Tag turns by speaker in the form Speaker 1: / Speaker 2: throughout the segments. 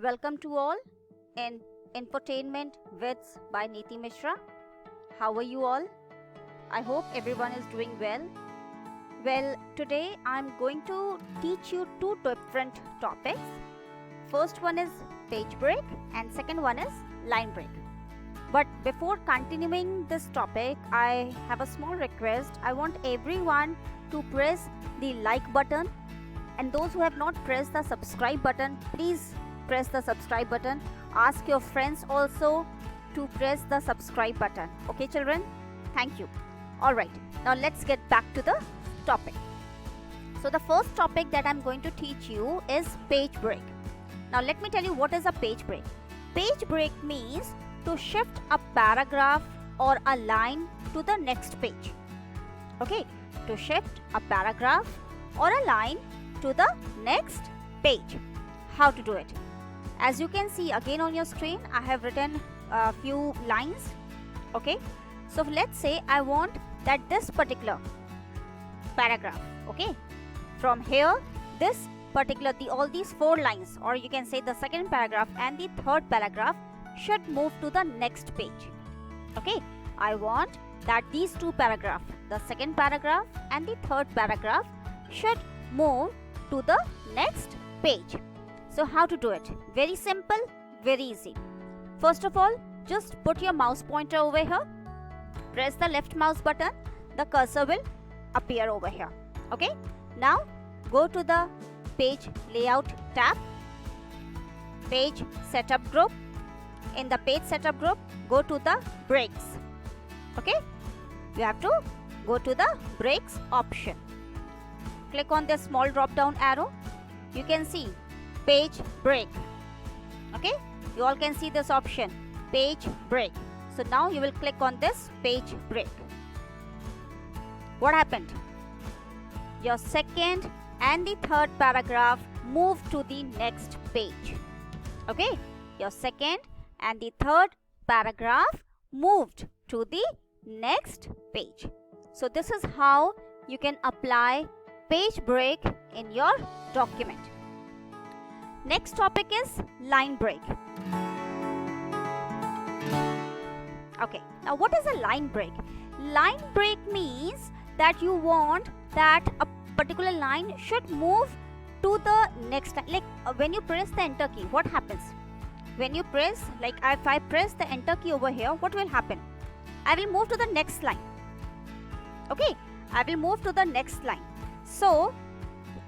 Speaker 1: Welcome to all in Infotainment Wits by Neeti Mishra. How are you all? I hope everyone is doing well. Well, today I'm going to teach you two different topics. First one is page break and second one is line break. But before continuing this topic, I have a small request. I want everyone to press the like button, and those who have not pressed the subscribe button, please press the subscribe button. Ask your friends also to press the subscribe button. Okay, children? Thank you. Alright, now let's get back to the topic. So the first topic that I'm going to teach you is page break. Now let me tell you what is a page break. Page break means to shift a paragraph or a line to the next page. Okay, to shift a paragraph or a line to the next page. How to do it? As you can see again on your screen, I have written a few lines. Okay, so let's say I want that this particular paragraph, okay, from here this particular all these four lines, or you can say the second paragraph and the third paragraph, should move to the next page. Okay, I want that these two paragraphs, the second paragraph and the third paragraph, should move to the next page. So how to do it? Very simple, very easy. First of all, just put your mouse pointer over here, press the left mouse button, the cursor will appear over here. Okay, now go to the page layout tab, page setup group. In the page setup group, go to the breaks. Okay, you have to go to the breaks option. Click on the small drop down arrow. You can see page break. Okay, you all can see this option, page break. So now you will click on this page break. What happened? Your second and the third paragraph move to the next page. Okay, your second and the third paragraph moved to the next page. So this is how you can apply page break in your document. Next topic is line break. Okay, now what is a line break? Line break means that you want that a particular line should move to the next line. Like when you press the enter key, what happens? When you press, like if I press the enter key over here, what will happen? I will move to the next line. Okay, I will move to the next line. So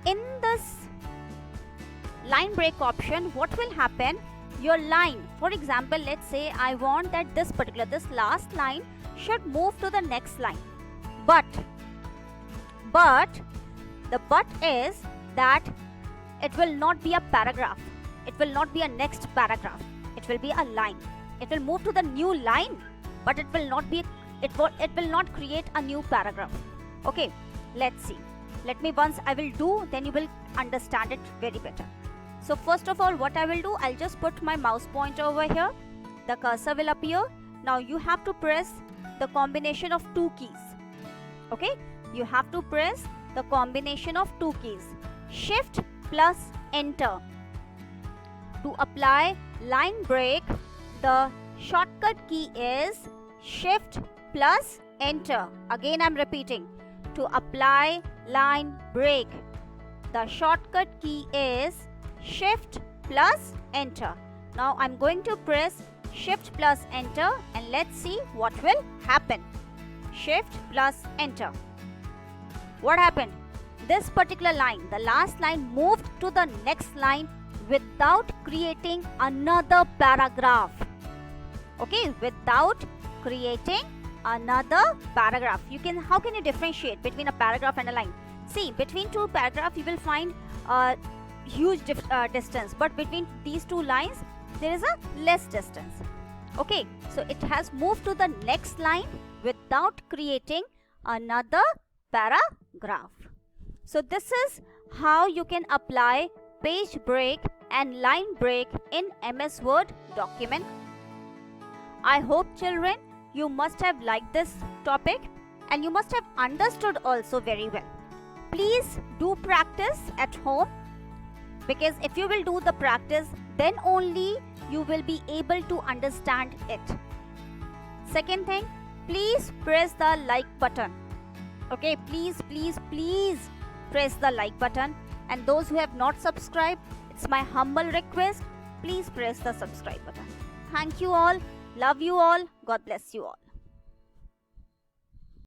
Speaker 1: in this line break option, what will happen? Your line, for example, let's say I want that this last line should move to the next line. But the but is that it will not be a paragraph. It will not be a next paragraph. It will be a line. It will move to the new line, but it will not be. It will not create a new paragraph. Okay, let's see. Let me once I will do, then you will understand it very better. So first of all, what I will do, I'll just put my mouse pointer over here. The cursor will appear. Now you have to press the combination of two keys. Okay, you have to press the combination of two keys, Shift plus Enter. To apply line break, the shortcut key is Shift plus Enter. Again, I'm repeating. To apply line break, the shortcut key is Shift plus Enter. Now I'm going to press Shift plus Enter and let's see what will happen. Shift plus Enter. What happened? This particular line, the last line, moved to the next line without creating another paragraph. Okay, without creating another paragraph. How can you differentiate between a paragraph and a line? See, between two paragraphs you will find a huge distance, but between these two lines there is a less distance. Okay, so it has moved to the next line without creating another paragraph. So this is how you can apply page break and line break in MS Word document. I hope, children, you must have liked this topic and you must have understood also very well. Please do practice at home, because if you will do the practice, then only you will be able to understand it. Second thing, please press the like button. Okay, please press the like button. And those who have not subscribed, it's my humble request, please press the subscribe button. Thank you all. Love you all. God bless you all.